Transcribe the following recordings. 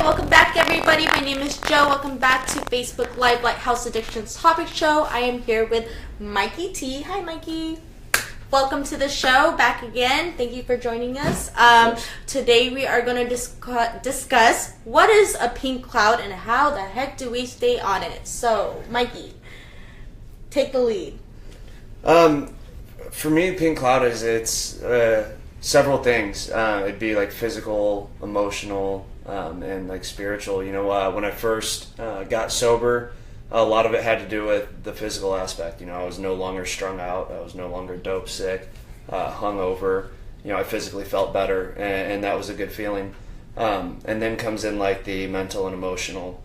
welcome back everybody. My name is Joe. Welcome back to Facebook Live Lighthouse Addictions Topic Show. I am here with Mikey T. Hi Mikey. Welcome to the show, back again. Thank you for joining us. Today we are going to discuss what is a pink cloud and how the heck do we stay on it. So, Mikey, take the lead. For me, pink cloud it's several things. It'd be like physical, emotional, and like spiritual. You know, when I first got sober, a lot of it had to do with the physical aspect. You know, I was no longer strung out. I was no longer dope sick, hungover. You know, I physically felt better, and that was a good feeling. And then comes in like the mental and emotional.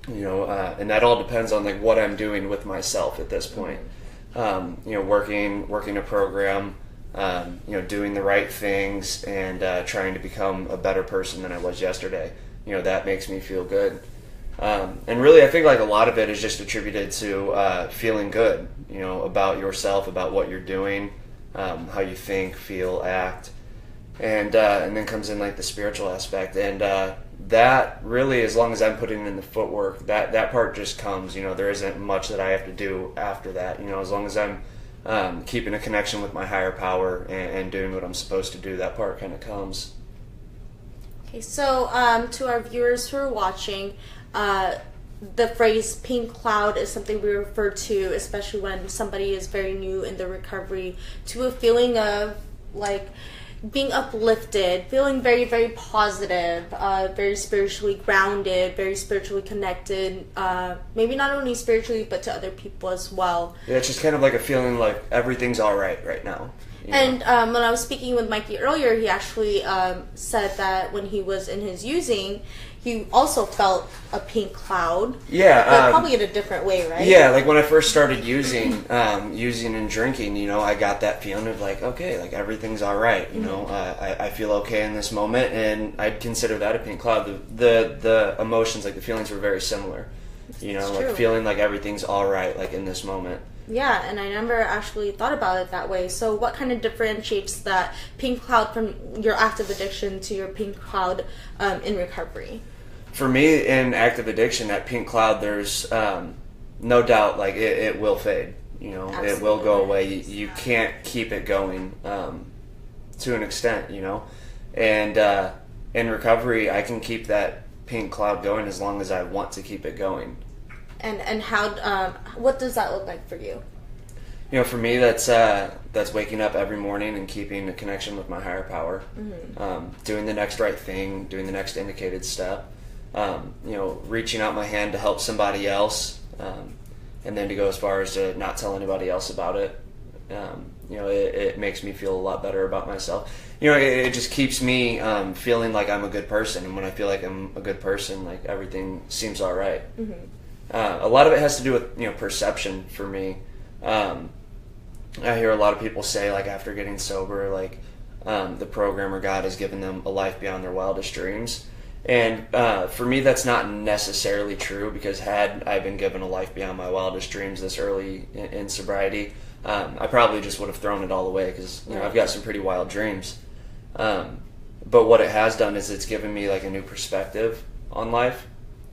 You know, and that all depends on like what I'm doing with myself at this point. You know, working a program. You know, doing the right things and trying to become a better person than I was yesterday. You know, that makes me feel good. And really, I think like a lot of it is just attributed to feeling good, you know, about yourself, about what you're doing, how you think, feel, act. And then comes in like the spiritual aspect. And that really, as long as I'm putting in the footwork, that part just comes. You know, there isn't much that I have to do after that. You know, as long as I'm keeping a connection with my higher power and doing what I'm supposed to do, that part kind of comes. Okay, so to our viewers who are watching, the phrase pink cloud is something we refer to, especially when somebody is very new in the recovery, to a feeling of like being uplifted, feeling very, very positive, very spiritually grounded, very spiritually connected, maybe not only spiritually but to other people as well. Yeah, it's just kind of like a feeling like everything's all right now. And when I was speaking with Mikey earlier, he actually said that when he was in his using, he also felt a pink cloud. Yeah, but probably in a different way, right? Yeah, like when I first started using and drinking, you know, I got that feeling of like, okay, like everything's all right. You know, I feel okay in this moment, and I'd consider that a pink cloud. The emotions, like the feelings, were very similar. You know, like feeling like everything's all right, like in this moment. Yeah, and I never actually thought about it that way. So what kind of differentiates that pink cloud from your active addiction to your pink cloud in recovery? For me, in active addiction, that pink cloud, there's no doubt, like it will fade. You know, absolutely. It will go away. You can't keep it going to an extent, you know. And in recovery, I can keep that pink cloud going as long as I want to keep it going. And how? What does that look like for you? You know, for me, that's waking up every morning and keeping a connection with my higher power, doing the next right thing, doing the next indicated step, you know, reaching out my hand to help somebody else, and then to go as far as to not tell anybody else about it. You know, it makes me feel a lot better about myself. You know, it just keeps me feeling like I'm a good person, and when I feel like I'm a good person, like everything seems all right. A lot of it has to do with, you know, perception for me. I hear a lot of people say, like, after getting sober, like, the program or God has given them a life beyond their wildest dreams. And for me, that's not necessarily true, because had I been given a life beyond my wildest dreams this early in sobriety, I probably just would have thrown it all away, because, you know, I've got some pretty wild dreams. But what it has done is it's given me, like, a new perspective on life.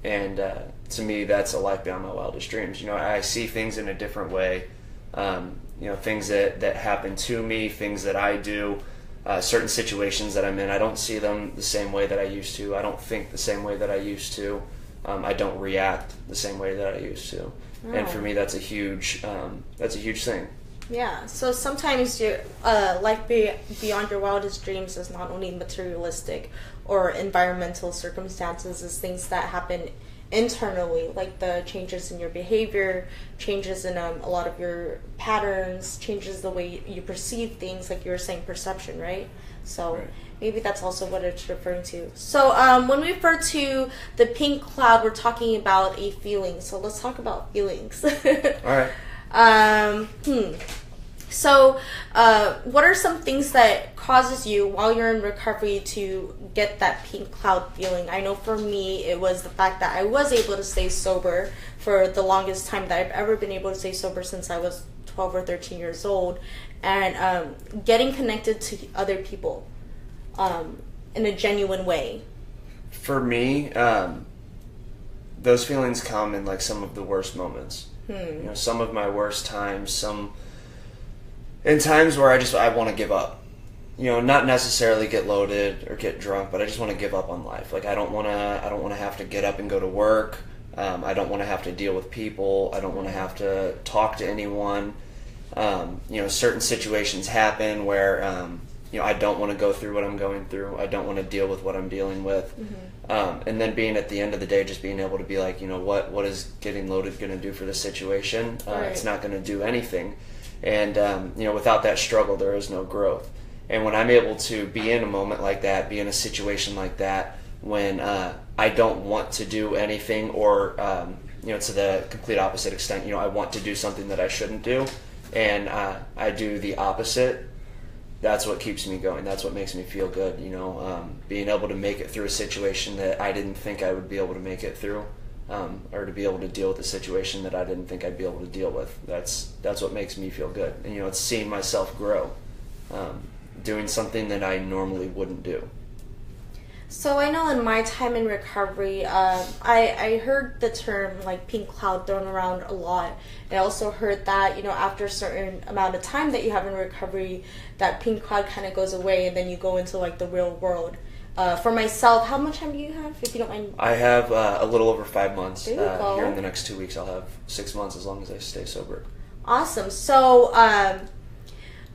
And to me, that's a life beyond my wildest dreams. You know, I see things in a different way. You know, things that happen to me, things that I do, certain situations that I'm in. I don't see them the same way that I used to. I don't think the same way that I used to. I don't react the same way that I used to. Oh. And for me, that's a huge thing. Yeah, so sometimes your life beyond your wildest dreams is not only materialistic or environmental circumstances, is things that happen internally, like the changes in your behavior, changes in a lot of your patterns, changes the way you perceive things, like you were saying, perception, right? So maybe that's also what it's referring to. So when we refer to the pink cloud, we're talking about a feeling. So let's talk about feelings. All right. So, what are some things that causes you while you're in recovery to get that pink cloud feeling? I know for me, it was the fact that I was able to stay sober for the longest time that I've ever been able to stay sober since I was 12 or 13 years old, and getting connected to other people in a genuine way. For me, those feelings come in like some of the worst moments. You know, some of my worst times, in times where I want to give up. You know, not necessarily get loaded or get drunk, but I just want to give up on life. Like I don't want to have to get up and go to work. I don't want to have to deal with people. I don't want to have to talk to anyone. You know, certain situations happen where you know, I don't want to go through what I'm going through. I don't want to deal with what I'm dealing with. And then being at the end of the day, just being able to be like, you know, what is getting loaded going to do for the situation? Right. It's not going to do anything. And, you know, without that struggle, there is no growth. And when I'm able to be in a moment like that, be in a situation like that, when I don't want to do anything or, you know, to the complete opposite extent, you know, I want to do something that I shouldn't do, and I do the opposite, that's what keeps me going. That's what makes me feel good, you know, being able to make it through a situation that I didn't think I would be able to make it through, or to be able to deal with a situation that I didn't think I'd be able to deal with. That's what makes me feel good. And, you know, it's seeing myself grow, doing something that I normally wouldn't do. So I know in my time in recovery, I heard the term like pink cloud thrown around a lot. I also heard that, you know, after a certain amount of time that you have in recovery, that pink cloud kind of goes away and then you go into like the real world. For myself, how much time do you have, if you don't mind? I have a little over 5 months. There you go. Here in the next 2 weeks, I'll have 6 months as long as I stay sober. Awesome. So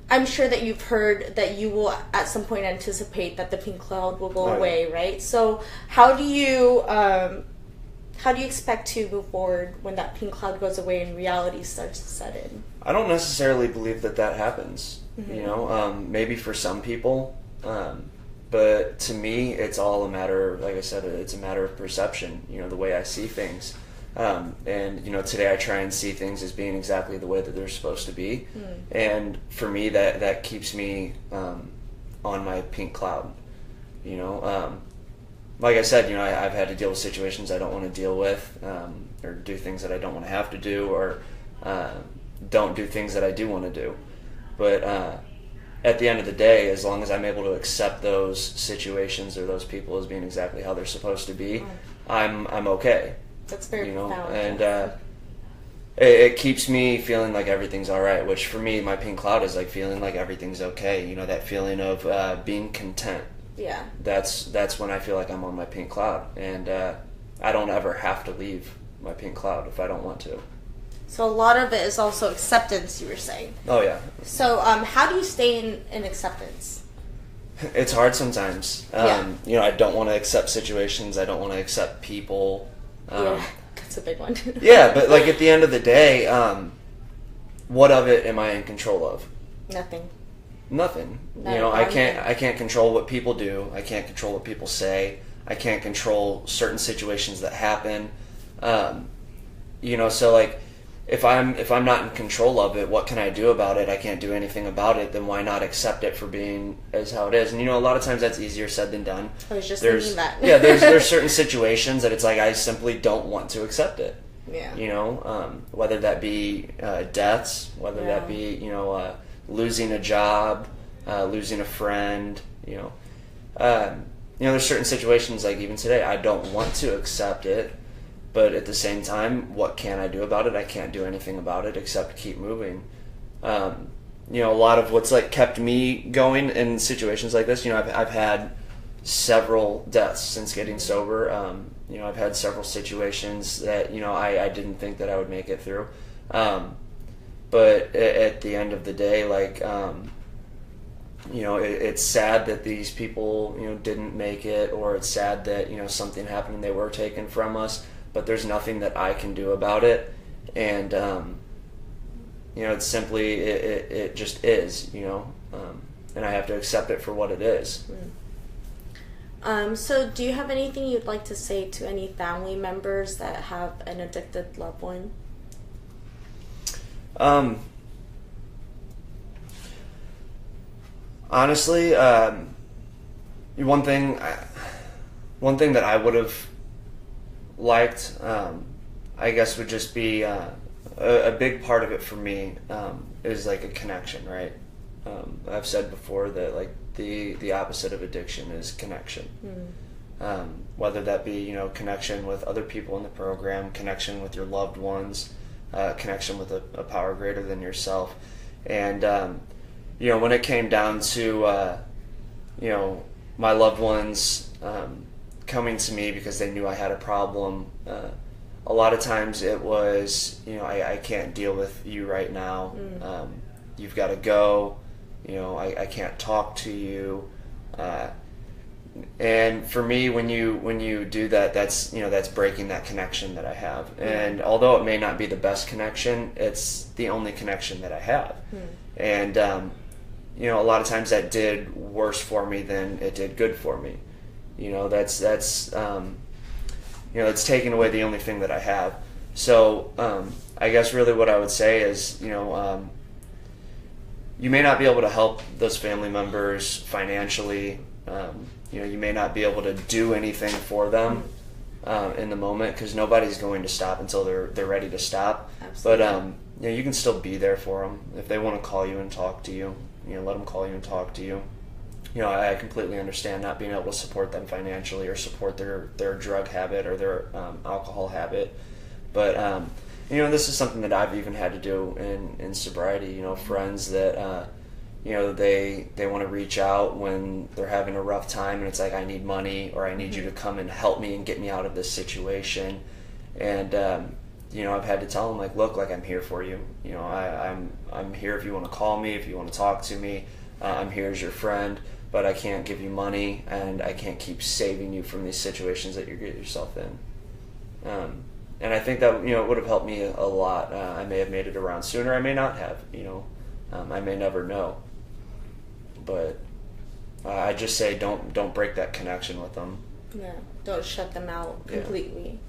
I'm sure that you've heard that you will at some point anticipate that the pink cloud will go away, right? So how do you expect to move forward when that pink cloud goes away and reality starts to set in? I don't necessarily believe that happens. You know, maybe for some people, but to me, it's all a matter. Like I said, it's a matter of perception. You know, the way I see things. And, you know, today I try and see things as being exactly the way that they're supposed to be. And for me, that keeps me on my pink cloud. You know, like I said, you know, I've had to deal with situations I don't want to deal with, or do things that I don't want to have to do, or don't do things that I do want to do. But at the end of the day, as long as I'm able to accept those situations or those people as being exactly how they're supposed to be, I'm okay. That's very profound. And it keeps me feeling like everything's all right, which for me, my pink cloud is like feeling like everything's okay. You know, that feeling of being content. Yeah. That's when I feel like I'm on my pink cloud, and I don't ever have to leave my pink cloud if I don't want to. So a lot of it is also acceptance, you were saying. Oh yeah. So how do you stay in acceptance? It's hard sometimes. You know, I don't want to accept situations. I don't want to accept people. Yeah, that's a big one. Yeah, but like at the end of the day, what of it am I in control of? Nothing. Nothing. Not you know, I can't control what people do. I can't control what people say. I can't control certain situations that happen. You know, so like if I'm not in control of it, what can I do about it? I can't do anything about it. Then why not accept it for being as how it is? And you know, a lot of times that's easier said than done. I was just thinking that. Yeah, there's certain situations that it's like I simply don't want to accept it. Yeah. You know, whether that be deaths, whether that be, you know, losing a job, losing a friend. You know, there's certain situations like even today I don't want to accept it. But at the same time, what can I do about it? I can't do anything about it except keep moving. You know, a lot of what's like kept me going in situations like this, you know, I've had several deaths since getting sober. You know, I've had several situations that, you know, I didn't think that I would make it through. But at the end of the day, like, you know, it's sad that these people, you know, didn't make it, or it's sad that, you know, something happened and they were taken from us. But there's nothing that I can do about it, and you know, it's simply it just is, you know, and I have to accept it for what it is. So do you have anything you'd like to say to any family members that have an addicted loved one? Honestly, one thing that I would have liked, I guess, would just be a big part of it for me is like a connection, right? I've said before that like the opposite of addiction is connection. whether that be, connection with other people in the program, connection with your loved ones, connection with a power greater than yourself. And, when it came down to, my loved ones coming to me because they knew I had a problem, a lot of times it was, I can't deal with you right now. You've got to go. I can't talk to you. And for me, when you do that, that's breaking that connection that I have. And although it may not be the best connection, it's the only connection that I have. And a lot of times that did worse for me than it did good for me. That's it's taking away the only thing that I have. So I guess really what I would say is, you may not be able to help those family members financially. You may not be able to do anything for them in the moment, because nobody's going to stop until they're ready to stop. Absolutely. But you can still be there for them. If they want to call you and talk to you, let them call you and talk to you. I completely understand not being able to support them financially or support their drug habit or their alcohol habit. But, this is something that I've even had to do in sobriety. Friends that, they want to reach out when they're having a rough time, and it's like, I need money, or I need you to come and help me and get me out of this situation. And, I've had to tell them, like, look, like, I'm here for you. I'm here if you want to call me, if you want to talk to me. I'm here as your friend, but I can't give you money, and I can't keep saving you from these situations that you get yourself in. And I think that, it would have helped me a lot. I may have made it around sooner. I may not have, I may never know. But I just say don't break that connection with them. Yeah, don't shut them out completely.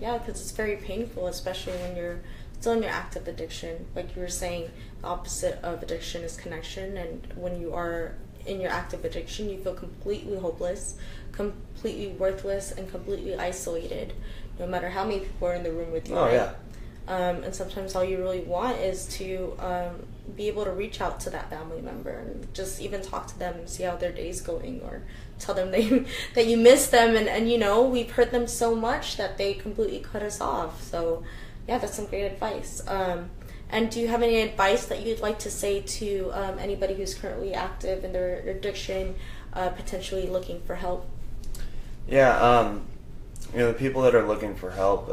Yeah, because it's very painful, especially when you're still in your active addiction. Like you were saying, the opposite of addiction is connection. And when you are in your active addiction, you feel completely hopeless, completely worthless, and completely isolated, no matter how many people are in the room with you. Oh, right? yeah. And sometimes all you really want is to be able to reach out to that family member and just even talk to them and see how their day's going, or tell them that you miss them, and we've hurt them so much that they completely cut us off. So yeah, that's some great advice. And do you have any advice that you'd like to say to anybody who's currently active in their addiction, potentially looking for help? Yeah, the people that are looking for help,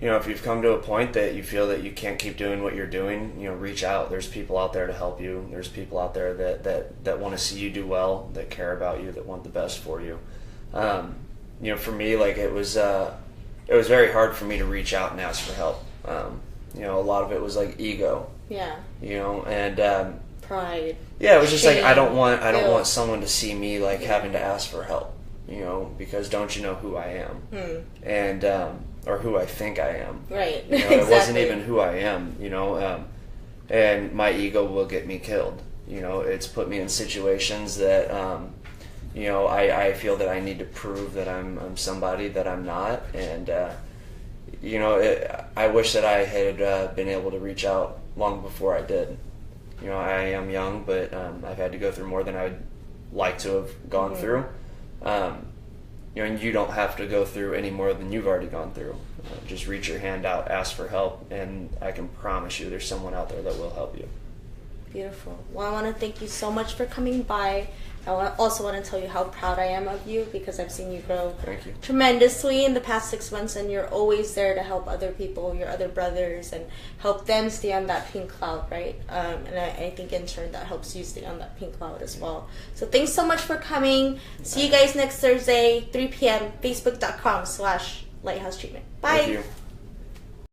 if you've come to a point that you feel that you can't keep doing what you're doing, reach out. There's people out there to help you. There's people out there that want to see you do well, that care about you, that want the best for you. For me, like, it was very hard for me to reach out and ask for help. A lot of it was like ego. Yeah. And pride. Yeah, it was just shame, like, I don't want someone to see me like having to ask for help. Because don't you know who I am? And or who I think I am. Right. Exactly. It wasn't even who I am, and my ego will get me killed. It's put me in situations that, I feel that I need to prove that I'm somebody that I'm not. And, I wish that I had been able to reach out long before I did. I am young, but I've had to go through more than I'd like to have gone through. And you don't have to go through any more than you've already gone through. Just reach your hand out, ask for help, and I can promise you there's someone out there that will help you. Beautiful. Well, I want to thank you so much for coming by. I also want to tell you how proud I am of you, because I've seen you grow tremendously in the past 6 months, and you're always there to help other people, your other brothers, and help them stay on that pink cloud, right? And I think in turn that helps you stay on that pink cloud as well. So thanks so much for coming. See you guys next Thursday, 3 p.m., facebook.com/Lighthouse Treatment. Bye. Thank you.